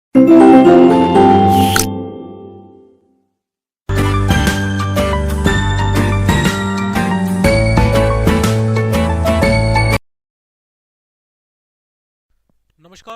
नमस्कार,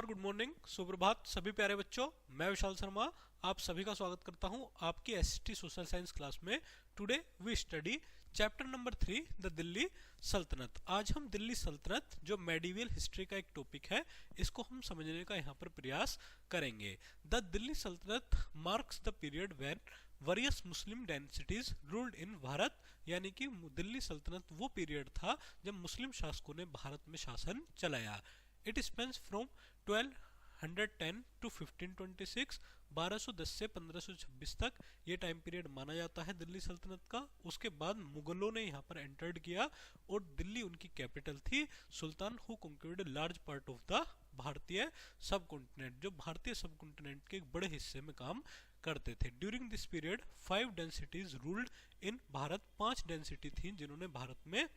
good morning, सुप्रभात सभी प्यारे बच्चों। मैं विशाल शर्मा आप सभी का स्वागत करता हूं आपकी एसटी सोशल साइंस क्लास में। Today we study chapter number 3 the Delhi सल्तनत। आज हम दिल्ली सल्तनत जो मेडिवल हिस्ट्री का एक टॉपिक है इसको हम समझने का यहाँ पर प्रयास करेंगे। द दिल्ली सल्तनत marks the period when various Muslim dynasties ruled इन भारत, यानी कि दिल्ली सल्तनत वो पीरियड था जब मुस्लिम शासकों ने भारत में शासन चलाया। इट स्पेंस फ्रॉम 1210 टू 1526, 1210 से 1526 तक ये टाइम पीरियड माना जाता है दिल्ली सल्तनत का। उसके बाद मुगलों ने यहाँ पर एंटर्ड किया और दिल्ली उनकी कैपिटल थी। Sultan who conquered large part of the Bharatiya सब कॉन्टिनेंट, जो भारतीय सब कॉन्टिनेंट के एक बड़े हिस्से में काम करते थे। During this period 5 densities ruled in Bharat, 5 density थी जिन्होंने भारत में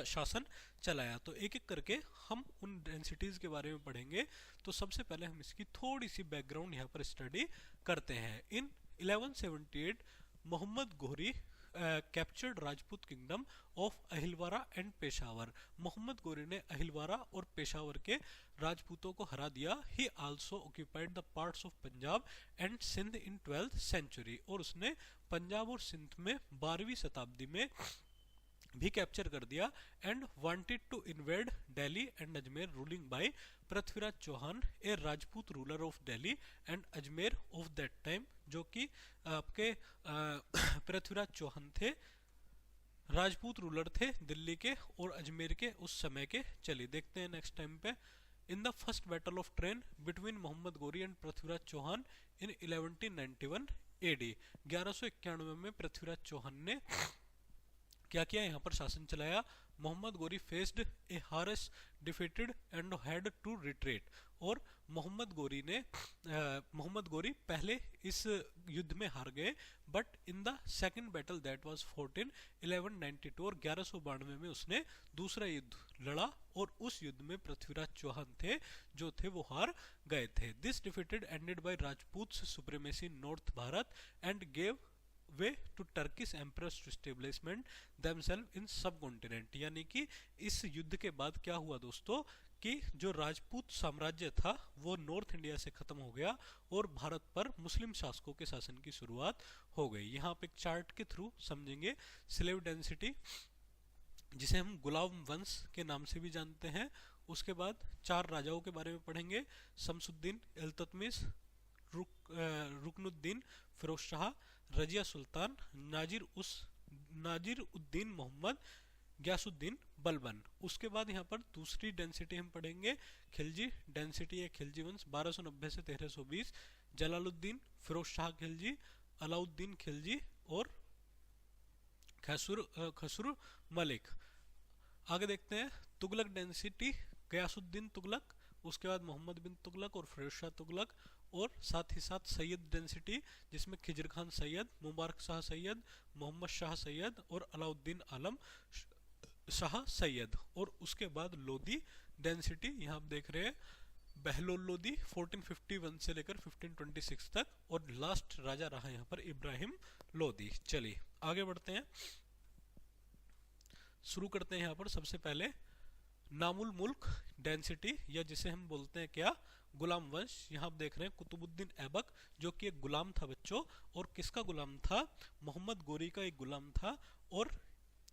शासन चलाया। तो एक एक करके हम उन डेंसिटीज के बारे में पढ़ेंगे। तो सबसे पहले हम इसकी थोड़ी सी बैकग्राउंड यहाँ पर स्टडी करते हैं। इन 1178 Mohammad Ghori captured Rajput kingdom of Ahilwara and Peshawar. Mohammad Ghori ने अहिलवारा और पेशावर के राजपूतों को हरा दिया। He also occupied the parts of Punjab and Sindh in 12th century, और उसने पंजाब और सिंध में 12वीं शताब्दी में भी कैप्चर कर दिया। And wanted to invade Delhi and Ajmer ruling by Prithviraj Chauhan, a Rajput ruler of Delhi and Ajmer of that time, जो कि आपके पृथ्वीराज चौहान थे, राजपूत रूलर थे दिल्ली के और अजमेर के उस समय के। चलिए देखते हैं नेक्स्ट टाइम पे। In the first battle of Tarain between Mohammad Ghori and Prithviraj Chauhan in 1191 AD, 1191 में पृथ्वीराज चौहान ने क्या किया, यहाँ पर शासन चलाया। Mohammad Ghori faced a harsh defeated and had to retreat, और मोहम्मद गोरी पहले इस युद्ध में हार गए, but in the second battle that was fought in 1192 और 1192 में उसने दूसरा युद्ध लड़ा, और उस युद्ध में पृथ्वीराज चौहान थे जो थे वो हार गए थे। This defeated ended by Rajput supremacy in north Bharat and gave way to Turkish emperors to establishment themselves in subcontinent. यानी कि इस युद्ध के बाद क्या हुआ दोस्तों कि जो राजपूत साम्राज्य था वो नॉर्थ इंडिया से खत्म हो गया और भारत पर मुस्लिम शासकों के शासन की शुरुआत हो गई। यहाँ पे एक चार्ट के थ्रू समझेंगे। स्लेव डेंसिटी, जिसे हम गुलाम वंश के नाम से भी जानते हैं। उसके बाद 4 राजाओं के बारे में पढ़ेंगे। शमसुद्दीन, इल्तुतमिश, रुकनुद्दीन फिरोज शाह, रजिया सुल्तान, नाजिर उद्दीन मोहम्मद, गयासुद्दीन बलबन। उसके बाद यहाँ पर दूसरी डेंसिटी हम पढ़ेंगे खिलजी डेंसिटी है, खिलजी वंश 1290 से 1320, जलालुद्दीन फिरोज शाह खिलजी, अलाउद्दीन खिलजी और खसरू मलिक। आगे देखते हैं तुगलक डेंसिटी, गयासुद्दीन तुगलक, उसके बाद मोहम्मद बिन तुगलक और फिरोज शाह तुगलक, और साथ ही साथ सैयद डेंसिटी जिसमें खिजर खान सैयद, मुबारक शाह सैयद, मोहम्मद शाह सैयद और अलाउद्दीन आलम शाह सैयद। और उसके बाद लोदी डेंसिटी, यहाँ आप देख रहे हैं बहलोल लोदी 1451 से लेकर 1526 तक, और लास्ट राजा रहा यहाँ पर इब्राहिम लोदी। चलिए आगे बढ़ते हैं, शुरू करते हैं। यहाँ पर सबसे पहले नामुल मुल्क डेंसिटी, या जिसे हम बोलते हैं क्या, गुलाम वंश। यहाँ आप देख रहे हैं कुतुबुद्दीन ऐबक जो कि एक गुलाम था बच्चों, और किसका गुलाम था, मोहम्मद गोरी का एक गुलाम था, और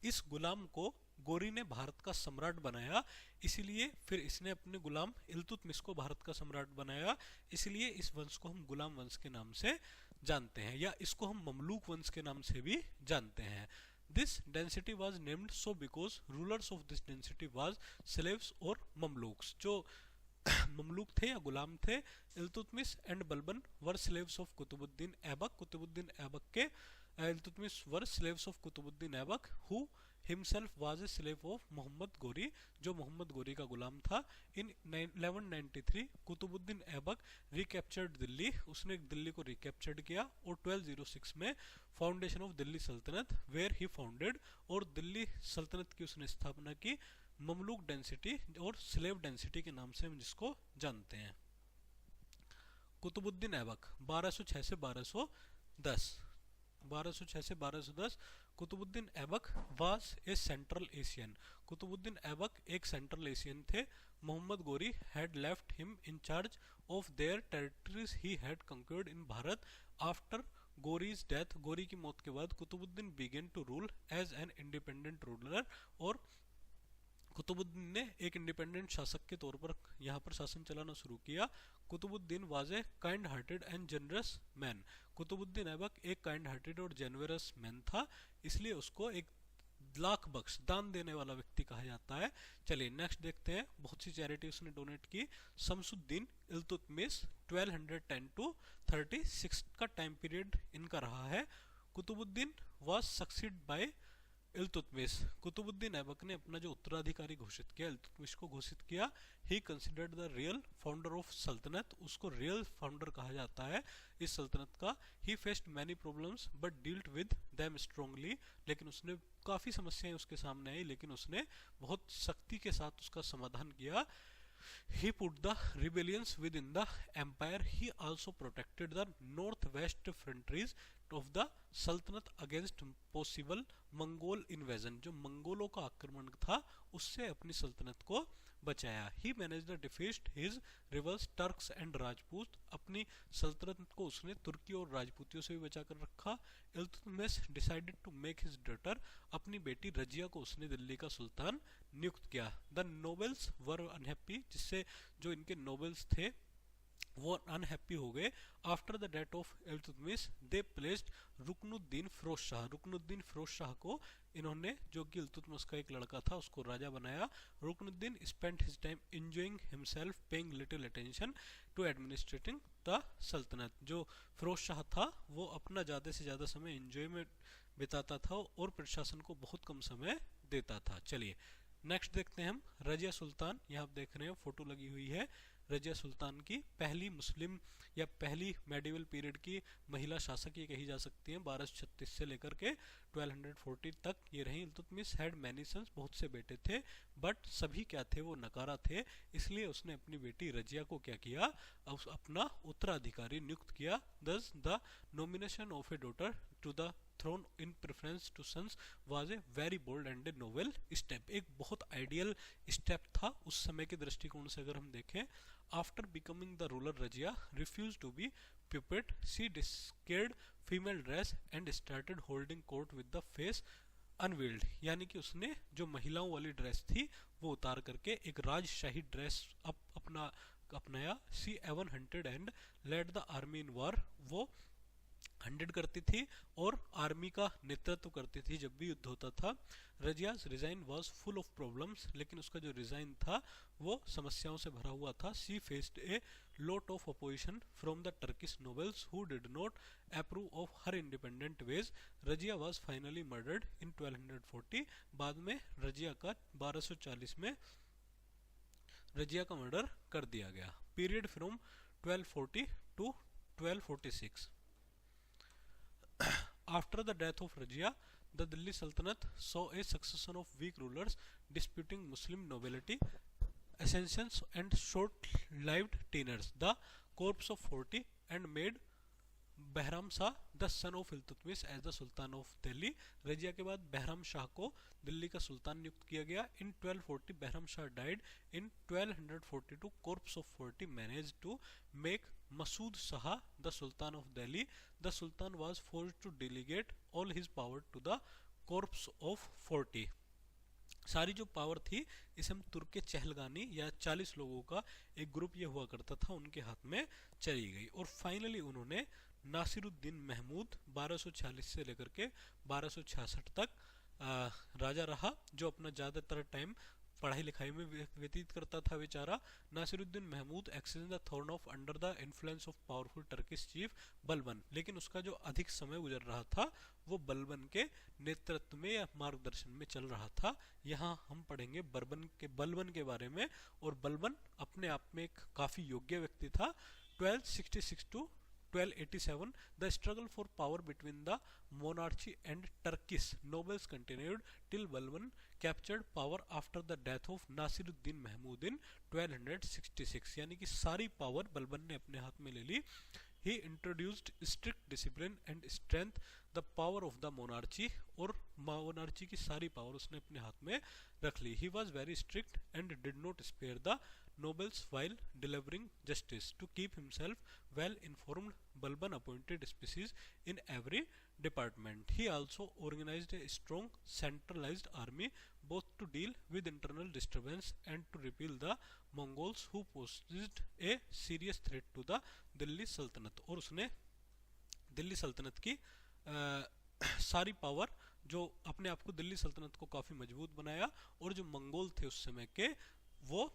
इस गुलाम को गोरी ने भारत का सम्राट बनाया। इसीलिए फिर इसने अपने गुलाम इल्तुतमिश को भारत का सम्राट बनाया। इसलिए इस वंश को हम गुलाम वंश के नाम से जानते हैं, या इसको हम ममलूक वंश के नाम से भी जानते हैं। This density was named so because rulers of this density was slaves और ममलूक्स। जो ममलूक थे या गुलाम थे, Iltutmish and Balban were slaves of Qutubuddin Aibak. Qutubuddin Aibak के Iltutmish were slaves of Qutubuddin Aibak, who himself was a slave of Mohammad Ghori, जो मोहम्मद गोरी का गुलाम था। इन 1193 कुतुबुद्दीन ऐबक रिकैप्चर्ड दिल्ली, उसने दिल्ली को रिकैप्चर्ड किया, और 1206 में फाउंडेशन ऑफ दिल्ली सल्तनत वेयर ही फाउंडेड, और दिल्ली सल्तनत की उसने स्थापना की ममलूक डेंसिटी और स्लेव डेंसिटी के नाम से हम जिसको जानते हैं। कुतुबुद्दीन ऐबक 1206 से 1210, 1206 से 1210। Qutubuddin Aibak was a central Asian, Qutubuddin Aibak एक सेंट्रल एशियन थे। Mohammad Ghori had left him in charge of their territories he had conquered in Bharat. After Ghori's death, Ghori की मौत के बाद Qutubuddin began to rule as an independent ruler, और कुतुबुद्दीन ने एक इंडिपेंडेंट शासक के तौर पर यहाँ पर शासन चलाना शुरू किया। Qutubuddin was a kind hearted and generous man, Qutubuddin Aibak एक काइंड हार्टेड और जेनरस मैन था, इसलिए उसको एक लाख बख्श दान देने वाला व्यक्ति कहा जाता है। चलिए नेक्स्ट देखते हैं, बहुत सी चैरिटी उसने डोनेट की। शमसुद्दीन इल्तुतमिश 1210 टू 36 का टाइम पीरियड इनका रहा है। Qutubuddin was succeed by Iltutmish, Qutubuddin Aibak ने अपना जो उत्तराधिकारी घोषित किया, इल्तुतमिश को घोषित किया। He considered the real founder of सल्तनत, उसको रियल फाउंडर कहा जाता है इस सल्तनत का। He faced many problems but dealt with them strongly, लेकिन उसने काफ़ी समस्याएं उसके सामने आई, लेकिन उसने बहुत सख्ती के साथ उसका समाधान किया। He put the rebellions within the empire. He also protected the northwest frontiers of the Sultanate against possible Mongol invasion, जो मंगोलों का आक्रमण था उससे अपनी सल्तनत को बचाया। He managed to defeat his rivals Turks and Rajput, अपनी सल्तनत को उसने तुर्की और राजपूतियों से भी बचा कर रखा। Iltutmish decided to make his daughter, अपनी बेटी रजिया को उसने दिल्ली का सुल्तान नियुक्त किया। द नोबल्स वर अनहैप्पी, जिससे जो इनके नोबल्स थे वो अनहैप्पी हो गए। After the death of Iltutmish they placed Ruknuddin Firoz Shah, Ruknuddin Firoz Shah को इन्होंने, जो कि इल्तुतमिश का एक लड़का था, उसको राजा बनाया। Ruknuddin spent his time enjoying himself paying little attention to administrating the सल्तनत, जो फिरोज शाह था वो अपना ज़्यादा से ज़्यादा समय एंजॉय में बिताता था और प्रशासन को बहुत कम समय देता था। चलिए नेक्स्ट देखते हैं हम रजिया सुल्तान। यहाँ आप देख रहे हैं फोटो लगी हुई है रजिया सुल्तान की, पहली मुस्लिम या पहली मेडिवल पीरियड की महिला शासक ये कही जा सकती हैं। 1236 से लेकर के 1240 तक ये रही। इल्तुतमिश हैड मैनी सन्स, बहुत से बेटे थे, बट सभी क्या थे, वो नकारा थे, इसलिए उसने अपनी बेटी रजिया को क्या किया, अपना उत्तराधिकारी नियुक्त किया। Thus the nomination of a daughter to the throne in preference to sons was a very bold and a novel step, एक बहुत आइडियल स्टेप था उस समय के दृष्टिकोण से अगर हम देखें। After becoming the ruler Razia refuse to be puppet, she discarded female dress and started holding court with the face unveiled, यानी कि उसने जो महिलाओं वाली ड्रेस थी वो उतार करके एक राजशाही ड्रेस अपनाया। She even hunted and led the army in war, वो हंड्रेड करती थी और आर्मी का नेतृत्व करती थी जब भी युद्ध होता था। Razia's resign was full of problems, लेकिन उसका जो रिजाइन था वो समस्याओं से भरा हुआ था। She faced a lot of opposition from the Turkish nobles who did not approve of her independent ways. Razia was finally murdered in 1240, बाद में रजिया का 1240 में रजिया का मर्डर कर दिया गया। Period from 1240 to 1246। After the death of Rajia, the Delhi Sultanate saw a succession of weak rulers disputing Muslim nobility, ascensions and short-lived tenures. The corpse of 40 and made Bahram Shah the son of Iltutmish as the sultan of Delhi. Razia के बाद बहराम शाह को दिल्ली का सुल्तान नियुक्त किया गया। In 1240 Bahram Shah died. In 1242 corps of 40 manage to make Masud Shah the sultan of Delhi. The sultan was forced to delegate all his power to the corps of 40। सारी जो power थी इसे हम तुर्क के चहलगानी या 40 लोगों का एक ग्रुप ये हुआ करता था, उनके हाथ में चली गई। और फाइनली उन्होंने नासिरुद्दीन महमूद 1246 से लेकर के 1266 तक राजा रहा, जो अपना ज़्यादातर टाइम पढ़ाई लिखाई में व्यतीत करता था बेचारा। Nasiruddin Mahmud exchange the throne of under the influence of powerful Turkish chief Balban, लेकिन उसका जो अधिक समय गुजर रहा था वो बलबन के नेतृत्व में या मार्गदर्शन में चल रहा था। यहाँ हम पढ़ेंगे बलबन के बारे में, और बलबन अपने आप में एक काफ़ी योग्य व्यक्ति था। 1266 to 1287 the struggle for power between the monarchy and Turkish nobles continued till Balban captured power after the death of Nasiruddin Mahmud in 1266। यानी कि सारी पावर बलबन ने अपने हाथ में ले ली। He introduced strict discipline and strength the power of the monarchy, और monarchy की सारी पावर उसने अपने हाथ में रख ली। He was very strict and did not spare the nobles while delivering justice to keep himself well informed. Balban appointed species in every department. He also organized a strong centralized army both to deal with internal disturbance and to repel the Mongols who posed a serious threat to the Delhi सल्तनत। और उसने दिल्ली सल्तनत की सारी power, जो अपने आप को दिल्ली सल्तनत को काफ़ी मजबूत बनाया, और जो मंगोल थे उस समय के वो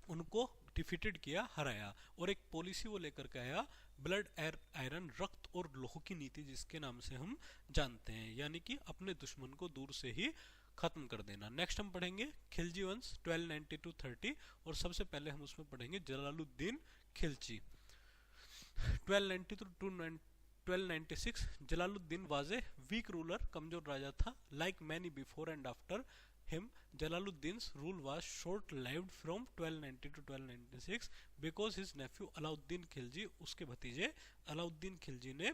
उनको डिफीटेड किया, हराया। और एक पॉलिसी वो लेकर के आया, ब्लड आयरन, रक्त और लोह की नीति, जिसके नाम से हम जानते हैं, यानी कि अपने दुश्मन को दूर से ही खत्म कर देना। नेक्स्ट हम पढ़ेंगे खिलजी वंश 1290-30, और सबसे पहले हम उसमें पढ़ेंगे Jalaluddin Khilji 1290-1296। Jalaluddin was a weak ruler, कमजोर राजा था। Like many before and after him, Jalaluddin's rule was short-lived from 1290 to 1296 because his nephew Alauddin Khilji, उसके भतीजे अलाउद्दीन खिलजी ने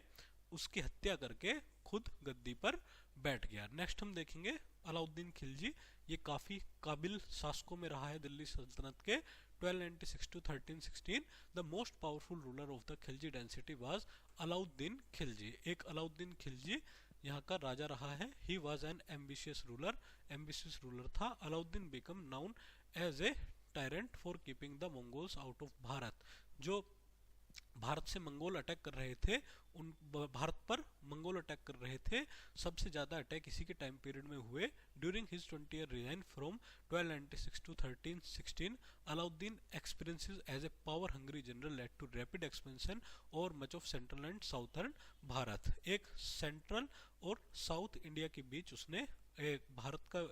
उसकी हत्या करके खुद गद्दी पर बैठ गया। नेक्स्ट हम देखेंगे अलाउद्दीन खिलजी, ये काफ़ी काबिल शासकों में रहा है दिल्ली सल्तनत के। 1296 to 1316 the most powerful ruler of the Khilji dynasty was Alauddin Khilji. एक अलाउद्दीन खिलजी यहाँ का राजा रहा है। He was an ambitious ruler था। Alauddin become known as a tyrant for keeping the Mongols out of Bharat. जो भारत से मंगोल अटैक कर रहे थे, उन भारत पर मंगोल अटैक कर रहे थे, सबसे ज़्यादा अटैक इसी के टाइम पीरियड में हुए। During his 20-year reign from 1296 to 1316 Alauddin experiences as a power hungry general led to rapid expansion और much of central and southern Bharat. एक सेंट्रल और साउथ इंडिया के बीच उसने भारत का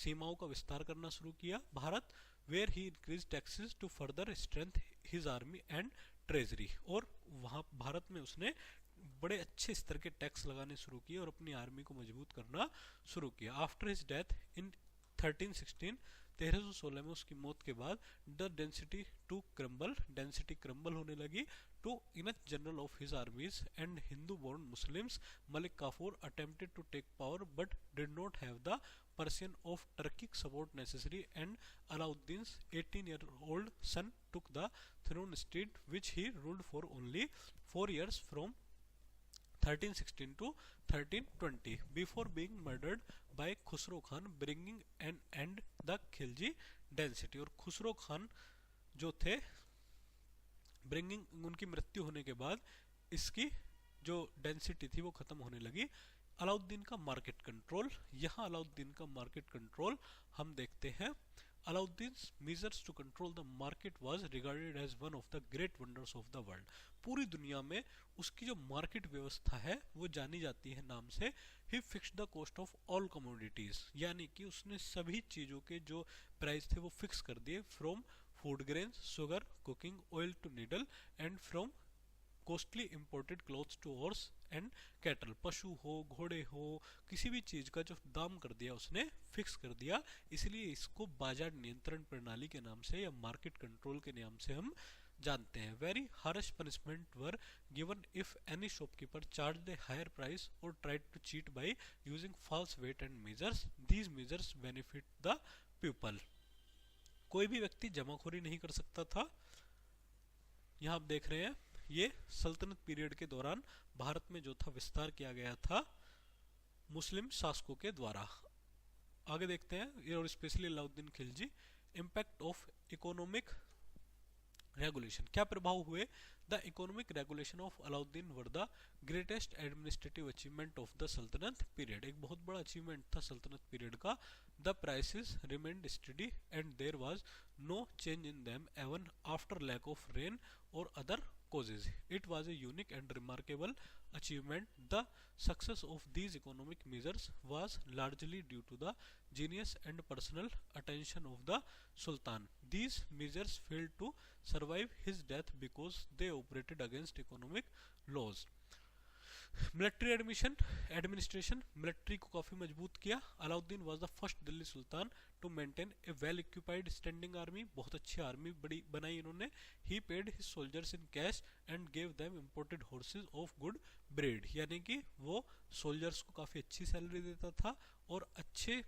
सीमाओं का विस्तार करना शुरू किया। Bharat where he increase taxes to further strength his army and treasury, और वहाँ भारत में उसने बड़े अच्छे स्तर के टैक्स लगाने शुरू किए और अपनी आर्मी को मजबूत करना शुरू किया। आफ्टर हिज डेथ इन 1316, 1316 में उसकी मौत के बाद द डेंसिटी क्रम्बल होने लगी to enough general of his armies and Hindu born Muslims. Malik Kafur attempted to take power but did not have the Persian of Turkic support necessary, and Alauddin's 18-year-old son took the throne instead, which he ruled for only 4 years from 1316 to 1320 before being murdered by Khusro Khan, bringing an end the Khilji dynasty। और खुसरो खान जो थे, उनकी मृत्यु होने के बाद इसकी जो डेंसिटी थी वो खत्म होने लगी। अलाउद्दीन का मार्केट कंट्रोल, यहाँ अलाउद्दीन का मार्केट कंट्रोल हम देखते हैं। Alauddin's measures to control the market was regarded as one of the great wonders of the world. पूरी दुनिया में उसकी जो मार्केट व्यवस्था है वो जानी जाती है नाम से। He fixed the cost of all commodities, यानी कि उसने सभी चीज़ों के जो प्राइस थे वो फिक्स कर दिए। From food grains, sugar, cooking oil to needle, and from costly imported clothes to horse and cattle. पशु हो, घोड़े हो, किसी भी चीज़ का जो दाम कर दिया उसने फिक्स कर दिया। इसलिए इसको बाजार नियंत्रण प्रणाली के नाम से या मार्केट कंट्रोल के नाम से हम जानते हैं। Very harsh punishment were given if any shopkeeper charge a higher price or tried to cheat by using false weight and measures. These measures benefit the people. कोई भी व्यक्ति जमाखोरी नहीं कर सकता था। यहाँ आप देख रहे हैं ये सल्तनत पीरियड के दौरान भारत में जो था विस्तार किया गया था मुस्लिम शासकों के द्वारा। आगे देखते हैं, और specially Alauddin Khilji. Impact of economic regulation, क्या प्रभाव हुए? The economic regulation of Alauddin were the greatest administrative achievement of the सल्तनत पीरियड। एक बहुत बड़ा अचीवमेंट था सल्तनत पीरियड का। The prices remained steady and there was no change in them even after lack of rain or other causes. It was a unique and remarkable achievement. The success of these economic measures was largely due to the genius and personal attention of the Sultan. These measures failed to survive his death because they operated against economic laws. Military administration military को काफ़ी मजबूत किया. Alauddin was the first Delhi sultan to maintain a well equipped standing army. बहुत अच्छी army बड़ी बनाई इन्होंने. He paid his soldiers in cash and gave them imported horses of good breed. यानी कि वो सोल्जर्स को काफ़ी अच्छी सैलरी देता था और अच्छे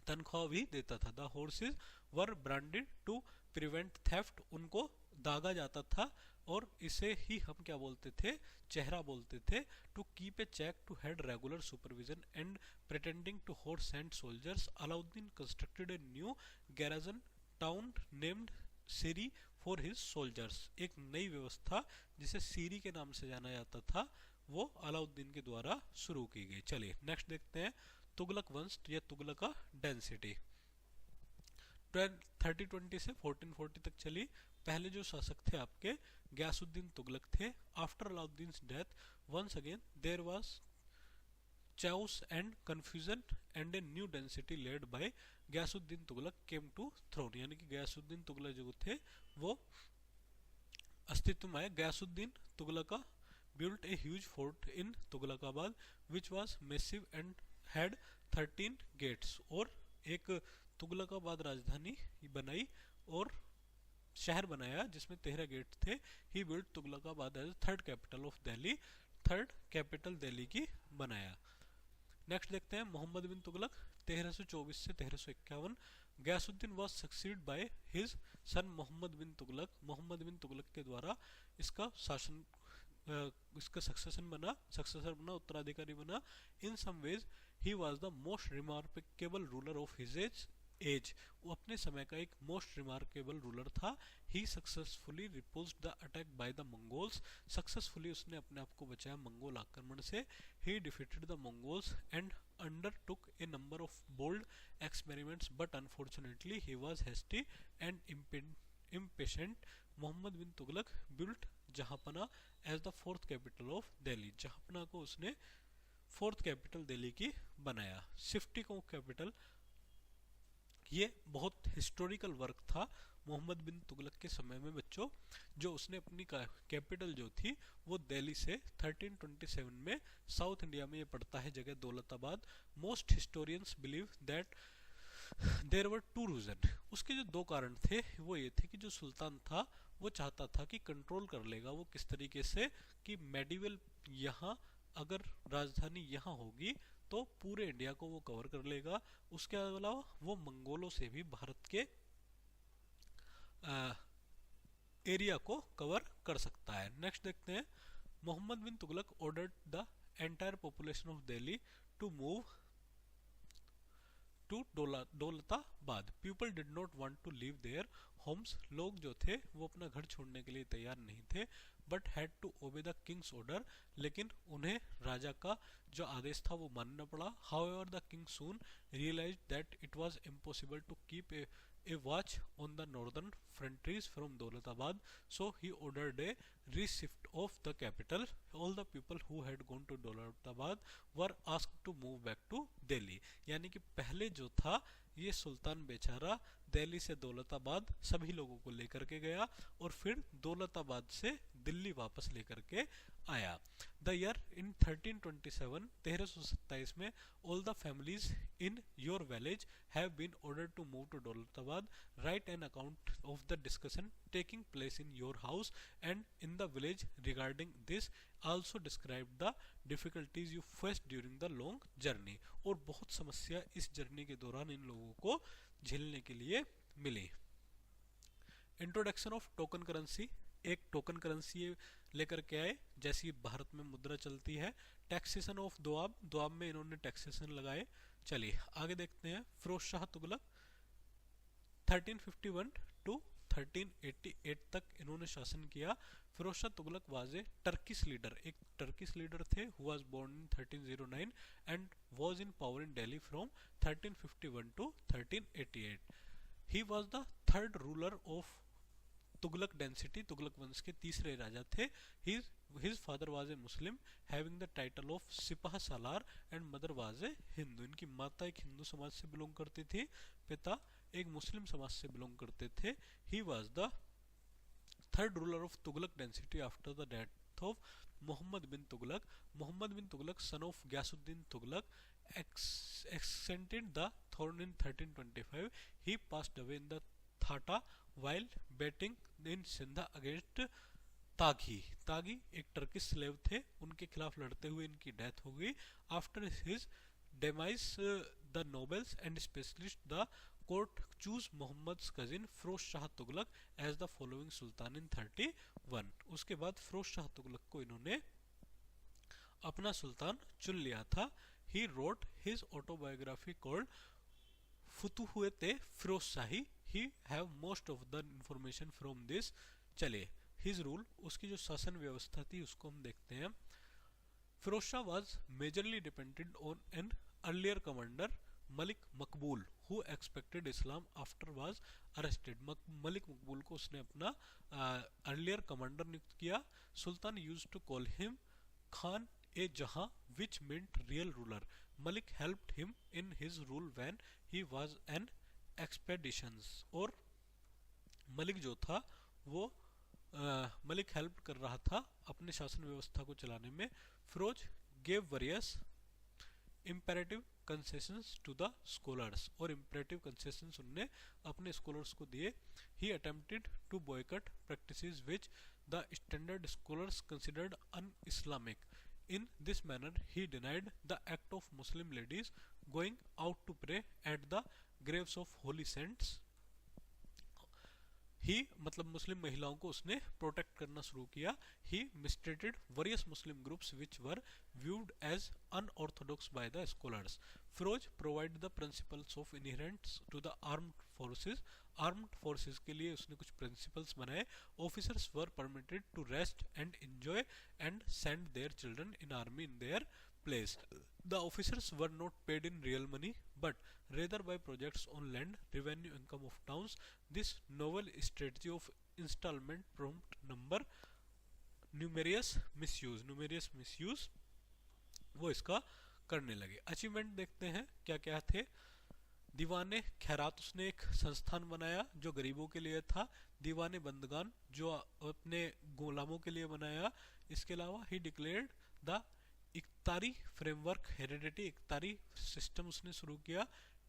तनख्वाह भी देता था. The horses were branded to prevent theft. उनको दागा जाता था और इसे ही हम क्या बोलते थे, चेहरा बोलते थे. To keep a check to had regular supervision and pretending to horse and soldiers. Alauddin constructed a new garrison town named Siri for his soldiers. एक नई व्यवस्था जिसे सीरी के नाम से जाना जाता था वो अलाउद्दीन के द्वारा शुरू की गई. चलिए नेक्स्ट देखते हैं तुगलक वंश या तुगलक का डेंसिटी. 1320 से 1440 तक चली. पहले जो शासक थे आपके गयासुद्दीन तुगलक थे. After Alauddin's death once again there was chaos and confusion and a new density led by Ghiyasuddin Tughlaq came to throne. यानी कि गयासुद्दीन तुगलक जो थे वो अस्तित्व में आए. Ghiyasuddin Tughlaq built a huge fort in Tughlakabad which was massive and had 13 gates. और एक तुगलकाबाद राजधानी बनाई और शहर बनाया जिसमें 13 गेट थे. He build Tughlaqabad as third capital of Delhi. Third capital Delhi की बनाया. नेक्स्ट देखते हैं मोहम्मद बिन तुगलक 1324 से 1351. Ghiyasuddin was succeed by his son Mohammad bin Tughlaq. Mohammad bin Tughlaq के द्वारा इसका शासन इसका सक्सेसर बना उत्तराधिकारी बना. In some ways he was the most remarkable ruler of his age. वो अपने समय का एक मोस्ट रिमार्केबल रूलर था. He successfully repulsed the attack by the Mongols. Successfully उसने अपने आप को बचाया मंगोल आक्रमण से. He defeated the Mongols and undertook A number of bold experiments but unfortunately he was hasty and impatient. Mohammad bin Tughlaq built Jahanpanah as the fourth capital of Delhi. Jahanpanah को उसने fourth capital Delhi की बनाया. सिफ्टी को कैपिटल. ये बहुत हिस्टोरिकल वर्क था मोहम्मद बिन तुगलक के समय में बच्चों, जो उसने अपनी कैपिटल जो थी वो दिल्ली से 1327 में साउथ इंडिया में ये पड़ता है जगह Daulatabad. Most historians believe that there were two reason. उसके जो दो कारण थे वो ये थे कि जो सुल्तान था वो चाहता था कि कंट्रोल कर लेगा वो किस तरीके से कि मेडिवल यहाँ अगर राजधानी यहाँ होगी तो पूरे इंडिया को वो कवर कर लेगा. उसके अलावा वो मंगोलों से भी भारत के एरिया को कवर कर सकता है. नेक्स्ट देखते हैं Mohammad bin Tughlaq ordered the entire population of Delhi to move to Daulatabad. People did not want to leave their homes. लोग जो थे वो अपना घर छोड़ने के लिए तैयार नहीं थे. But had to obey the king's order. लेकिन उन्हें राजा का जो आदेश था वो मानना पड़ा. However the king soon realised that it was impossible to keep a watch on the northern frontiers from Daulatabad, so he ordered a reshift of the capital. All the people who had gone to Daulatabad were asked to move back to Delhi. यानी कि पहले जो था ये सुल्तान बेचारा दिल्ली से दौलताबाद सभी लोगों को लेकर के गया और फिर दौलताबाद से दिल्ली वापस लेकर के आया. द ईयर इन 1327 1327 में all the families in your village have been ordered to move to Daulatabad. Write an account of the discussion taking place in your house and in the village regarding this. Also describe the difficulties you faced during the long journey. और बहुत समस्या इस journey के दौरान इन लोगों को झेलने के लिए मिली. Introduction of token currency. एक टोकन करेंसी लेकर के आए जैसी भारत में मुद्रा चलती है. Taxation of Doab. दोआब में इन्होंने टैक्सेशन लगाए. चलिए आगे देखते हैं. फिरोज शाह तुगलक 1351 टू 1388 तक इन्होंने शासन किया. Firoz Shah Tughlaq was a Turkish leader. एक टर्किश लीडर थे who was born in 1309 and was in power in Delhi from 1351 to 1388. He was the third ruler of Tughlaq dynasty, Tughlaq वंश के तीसरे राजा थे। His father was a Muslim having the title of Sipah Salaar and mother was a Hindu। इनकी माता एक हिंदू समाज से belong करती थी, पिता एक मुस्लिम समाज से बिलोंग करते थे। He was the third ruler of Tughlaq dynasty after the death of Muhammad bin Tughlaq। Muhammad bin Tughlaq, son of Ghiyasuddin Tughlaq, ascended the throne in 1325। He passed away in the Thatta while batting in Sindha against तागी। तागी एक Turkish slave थे, उनके खिलाफ लड़ते हुए इनकी death हो गई। After his demise the nobles and specialist the court choose Mohammad cousin Firoz Shah Tughlaq as the following sultan in 31। उसके बाद फिरोज शाह तुगलक को इन्होंने अपना सुल्तान चुन लिया था। He wrote his autobiography called Futuhate Firoz Shahi. He have most of the information from this. चलिए हिज रूल, उसकी जो शासन व्यवस्था थी उसको हम देखते हैं। Firoz Shah was majorly dependent on an earlier commander Malik Maqbul who expected Islam after was arrested. Malik Maqbul को उसने अपना अर्लियर कमांडर नियुक्त किया। Sultan used to call him Khan e Jahan which meant real ruler. Malik helped him in his rule when he was an expeditions. और मलिक जो था वो Malik help कर रहा था अपने शासन व्यवस्था को चलाने में। Firoz gave various imperative concessions to the scholars. और इम्पेरेटिव कंसेशंस उनने अपने स्कॉलर्स को दिए। He attempted to boycott practices which the standard scholars considered un-Islamic. In this manner, he denied the act of Muslim ladies going out to pray at the graves of holy saints। He मतलब Muslim महिलाओं को उसने protect करना शुरू किया। He mistreated various Muslim groups which were viewed as unorthodox by the scholars. Firoz provide the principles of inheritance to the armed forces. Armed forces के लिए उसने कुछ प्रिंसिपल्स बनाए। Officers were permitted to rest and enjoy and send their children in army in their place। The officers were not paid in real money but rather by projects on land revenue income of towns। This novel strategy of installment prompt numerous misuse वो इसका करने लगे। Achievement देखते हैं क्या क्या थे। दीवाने खैरात उसने एक संस्थान बनाया जो गरीबों के लिए था। दीवाने बंदगान जो अपने गुलामों के लिए बनाया। इसके अलावा he declared the iqtari framework heredity. Iqtari system उसने शुरू किया।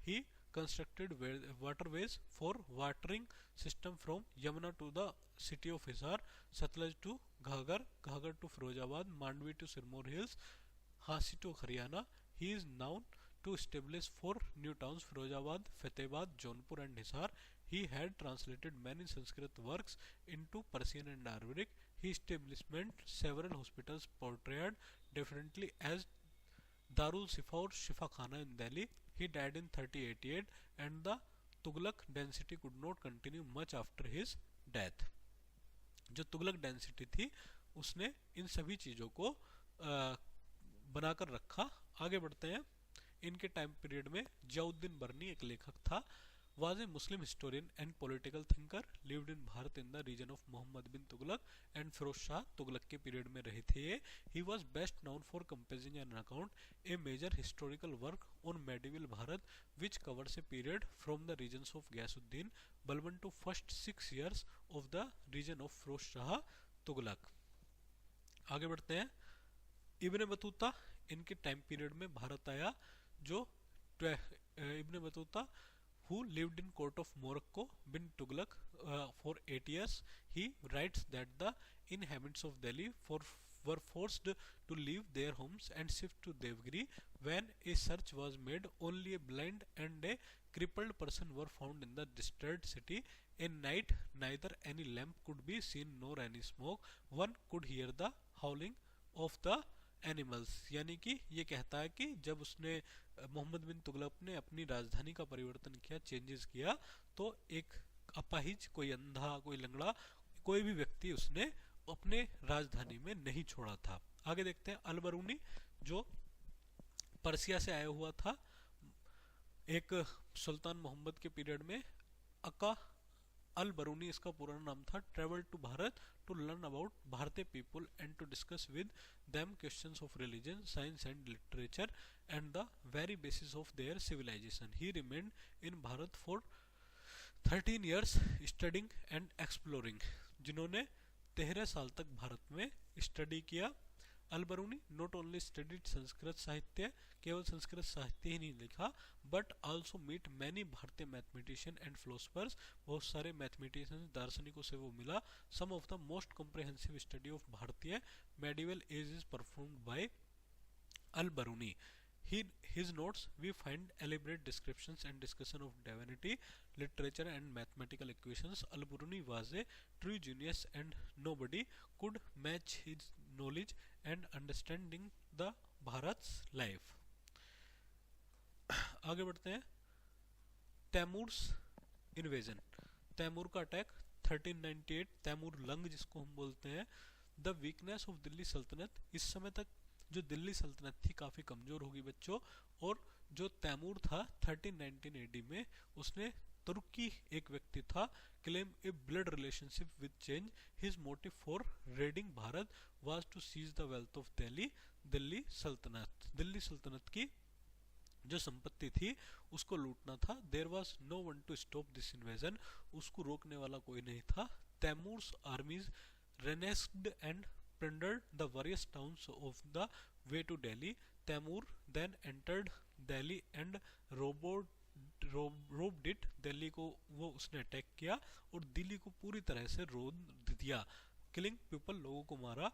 He constructed waterways for watering system from Yamuna to the city of Hisar, Sutlej to Ghaghar, Ghaghar to Firozabad, Mandvi to Sirmaur hills, Hansi to Haryana. He is known to establish 4 new towns Firozabad, Fatehbad, Jaunpur and Hisar। He had translated many Sanskrit works into Persian and Arabic। He established several hospitals portrayed differently as Darul Shifa or Shifa Khana in Delhi। He died in 3088 and the Tughlaq dynasty could not continue much after his death। जो Tughlaq density थी उसने इन सभी चीज़ों को बनाकर रखा। आगे बढ़ते हैं। इनके टाइम पीरियड में जियाउद्दीन बर्नी एक लेखक था। was a Muslim historian and political thinker, lived in Bharat in the region of Muhammad bin Tughlaq and Firoz Shah Tughlaq के पीरियड में रहे थे। He was best known for composing an account, a major historical work on medieval Bharat which covers a period from the regions of Ghiyasuddin Balban to first 6 years of the region of Firoz Shah Tughlaq. आगे बढ़ते हैं। Ibn Battuta इनके time period में भारत आया। जो Ibn Battuta who lived in court of Morocco bin Tughlaq for 8 years। He writes that the inhabitants of Delhi were forced to leave their homes and shift to Devgiri। When a search was made, only a blind and a crippled person were found in the disturbed city। In night, neither any lamp could be seen nor any smoke। One could hear the howling of the animals. यानी कि ये कहता है कि जब उसने मोहम्मद बिन तुगलक ने अपनी राजधानी का परिवर्तन किया, चेंजेस किया, तो एक अपाहिज, कोई अंधा, कोई लंगड़ा, कोई भी व्यक्ति उसने अपने राजधानी में नहीं छोड़ा था। आगे देखते हैं। अल-बरूनी जो पर्सिया से आया हुआ था, एक सुल्तान मोहम्मद के पीरियड में अका अल बरूनी इसका पूरा नाम था, travel to Bharat to learn about Bharatiya people and to discuss with them questions of religion, science and literature and the very basis of their civilisation. He remained in Bharat for 13 years studying and exploring, जिन्होंने 13 साल तक भारत में study किया। Al Biruni not only studied Sanskrit sahitya, केवल संस्कृत साहित्य ही नहीं लिखा, but also meet many Bharatiya mathematician and philosophers, बहुत सारे मैथमेटिशियन दार्शनिकों से वो मिला। Some of the most comprehensive study of Bharatiya medieval age is performed by Al Biruni. His notes we find elaborate descriptions and discussion of divinity, literature and mathematical equations. Al-Biruni was a true genius and nobody could match his knowledge and understanding the Bharat's life. आगे बढ़ते हैं। तैमूर's invasion, Taimur का attack 1398, Taimur lung जिसको हम बोलते हैं। The weakness of Delhi सल्तनत, इस समय तक जो दिल्ली सल्तनत थी काफ़ी कमज़ोर होगी बच्चों, और जो तैमूर था 1319 AD में, उसने तुर्की एक व्यक्ति था, claim a blood relationship with Genghis. His motive for raiding Bharat was to seize the wealth of Delhi, Delhi सल्तनत की जो संपत्ति थी उसको लूटना था। There was no one to stop this invasion, उसको रोकने वाला कोई नहीं था। Timur's armies ransacked and plundered the various towns of the way to Delhi. Taimur then entered Delhi and robbed it. Delhi को वो उसने अटैक किया और दिल्ली को पूरी तरह से रोक दिया। Killing people, लोगों को मारा।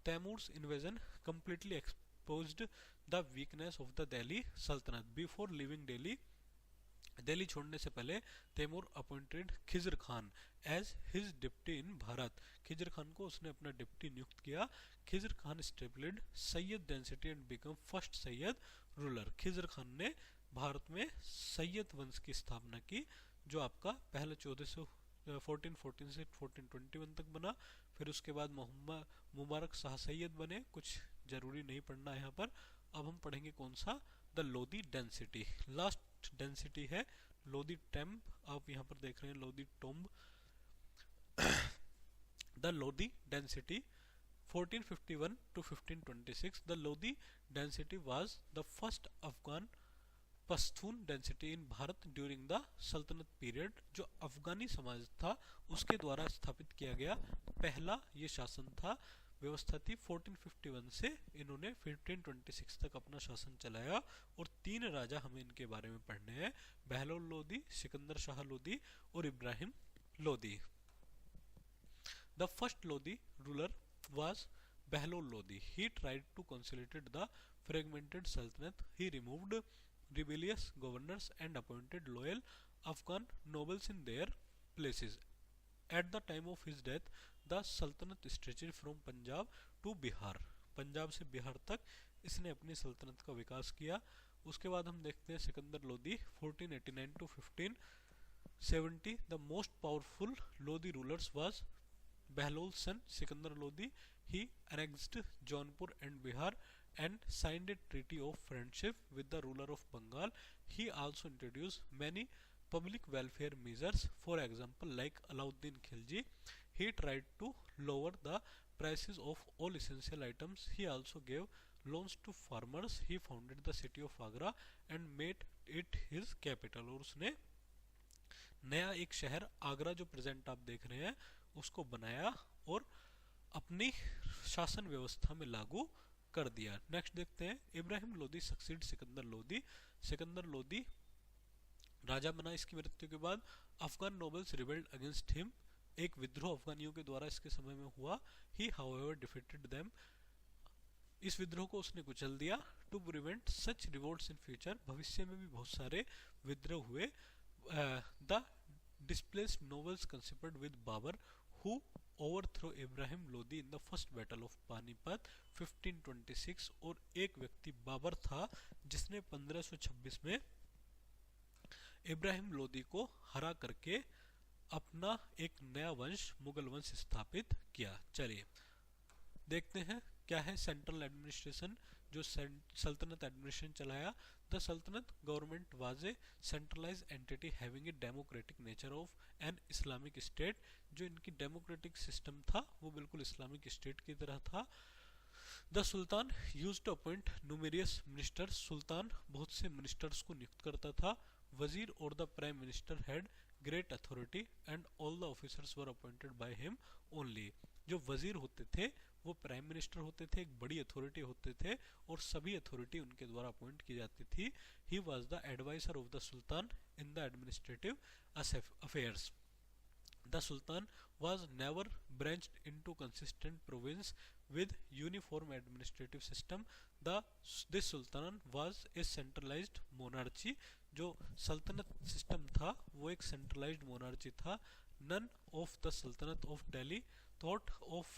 Taimur's invasion completely exposed the weakness of the Delhi Sultanate. Before leaving Delhi, Delhi छोड़ने से पहले Timur appointed Khizr Khan as his deputy in Bharat, Khizr Khan को उसने अपना डिप्टी नियुक्त किया। Khizr Khan established Sayyid dynasty and became first Sayyid ruler, Khizr Khan ने भारत में सैयद वंश की स्थापना की, जो आपका पहले 1414 से 1421 तक बना। फिर उसके बाद मोहम्मद मुबारक शाह सैयद बने, कुछ जरूरी नहीं पढ़ना है यहाँ पर। अब हम पढ़ेंगे कौन सा, the Lodhi density. Last density है लोधी टेम्प, आप यहाँ पर देख रहे हैं Lodhi tomb. The Lodhi density 1451 to 1526, the Lodi density was the first Afghan Pashtun density in Bharat during the सल्तनत पीरियड, जो अफगानी समाज था उसके द्वारा स्थापित किया गया पहला ये शासन था, व्यवस्था थी। 1451 से इन्होंने 1526 तक अपना शासन चलाया, और 3 राजा हमें इनके बारे में पढ़ने हैं, बहलोल लोदी, सिकंदर शाह लोदी और Ibrahim Lodi. The first Lodi ruler was Behlol Lodi. He tried to consolidate the fragmented sultanate. He removed rebellious governors and appointed loyal Afghan nobles in their places. At the time of his death, the sultanate stretched from Punjab to Bihar. Punjab से बिहार तक इसने अपनी सल्तनत का विकास किया। उसके बाद हम देखते हैं Sikandar Lodi 1489 to 1570. The most powerful Lodi rulers was Behlol's son Sikandar Lodi. He annexed Jaunpur and Bihar and signed a treaty of friendship with the ruler of Bengal. He also introduced many public welfare measures, for example like Alauddin Khilji. He tried to lower the prices of all essential items. He also gave loans to farmers. He founded the city of Agra and made it his capital. और उसने नया एक शहर आगरा, जो present आप देख रहे हैं, उसको बनाया और अपनी शासन व्यवस्था में लागू कर दिया। नेक्स्ट देखते हैं, इब्राहिम लोदी सक्सीड सिकंदर लोदी। सिकंदर लोदी राजा बना इसकी मृत्यु के बाद। Afghan nobles rebelled against him, एक विद्रोह अफगानियों के द्वारा इसके समय में हुआ। ही हाउएवर डिफीटेड देम, इस विद्रोह को उसने कुचल दिया। To prevent such revolts in future, भविष्य में भी बहुत सारे विद्रोह हुए। The displaced nobles conspired with Babur, who overthrew Ibrahim Lodi in the first battle of Panipat 1526. और एक व्यक्ति बाबर था जिसने 1526 में इब्राहिम लोदी को हरा करके अपना एक नया वंश मुगल वंश स्थापित किया। चलिए देखते हैं क्या है सेंट्रल एडमिनिस्ट्रेशन, जो सल्तनत एडमिनिस्ट्रेशन चलाया। द सल्तनत government was a centralised entity having a democratic nature of an Islamic state, जो इनकी डेमोक्रेटिक सिस्टम था वो बिल्कुल इस्लामिक स्टेट की तरह था। The sultan use to appoint numerous ministers, सुल्तान बहुत से मिनिस्टर्स को नियुक्त करता था। वजीर और the prime minister had great authority and all the officers were appointed by him only, जो वजीर होते थे वो प्राइम मिनिस्टर होते थे, एक बड़ी अथॉरिटी होते थे और सभी अथॉरिटी उनके द्वारा अपॉइंट की जाती थी। He was the adviser of the sultan in the administrative affairs. The Sultan was never branched into consistent province with uniform administrative system. This Sultan was a centralized monarchy. जो सल्तनत system था वो एक centralised monarchy था। None of the Sultanate of Delhi thought of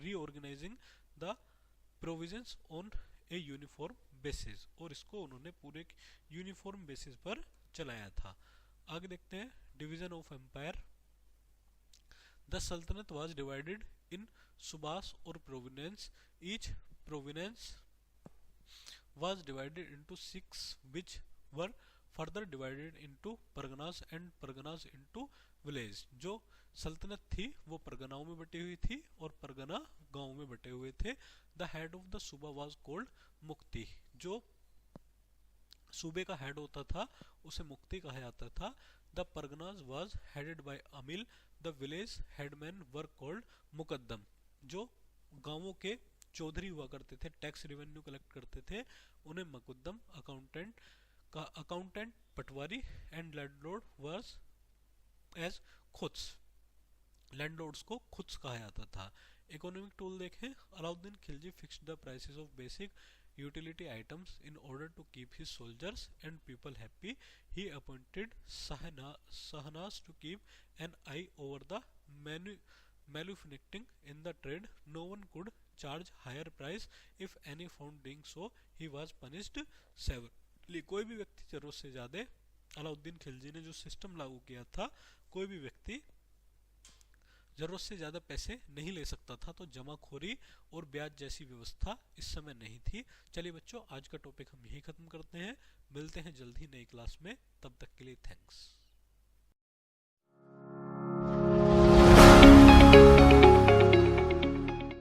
reorganizing the provisions on a uniform basis, और इसको उन्होंने पूरे यूनिफॉर्म बेसिस पर चलाया था। आगे देखते हैं डिवीजन ऑफ एम्पायर। द सल्तनत वाज डिवाइडेड इन सुबास और provenance. Each provenance was divided into 6 which were further divided into Parganas and Parganas into village. जो सल्तनत थी वो परगनाओं में बटी हुई थी और परगना गांव में बटे हुए थे। द हेड ऑफ द सूबा वाज कॉल्ड मुक्ति, जो सूबे का हेड होता था उसे मुक्ति कहा जाता था। The parganas was headed by amil, the village headman were called muqaddam, जो गांवों के चौधरी हुआ करते थे, टैक्स रेवेन्यू कलेक्ट करते थे, उन्हें muqaddam accountant patwari and landlord was as khuts, landlords को खुत्स कहा जाता था। इकोनॉमिक टूल देखें। Alauddin Khilji fixed the prices of basic utility items in order to keep his soldiers and people happy. He appointed Sahanas to keep an eye over the manufacturing in the trade. No one could charge higher price. If any found doing so, he was punished severely. कोई भी व्यक्ति जरूरत से ज्यादा, अलाउद्दीन खिलजी ने जो system लागू किया था, कोई भी व्यक्ति जरूरत से ज्यादा पैसे नहीं ले सकता था, तो जमाखोरी और ब्याज जैसी व्यवस्था इस समय नहीं थी। चलिए बच्चों, आज का टॉपिक हम यही खत्म करते हैं, मिलते हैं जल्द ही नई क्लास में, तब तक के लिए थैंक्स।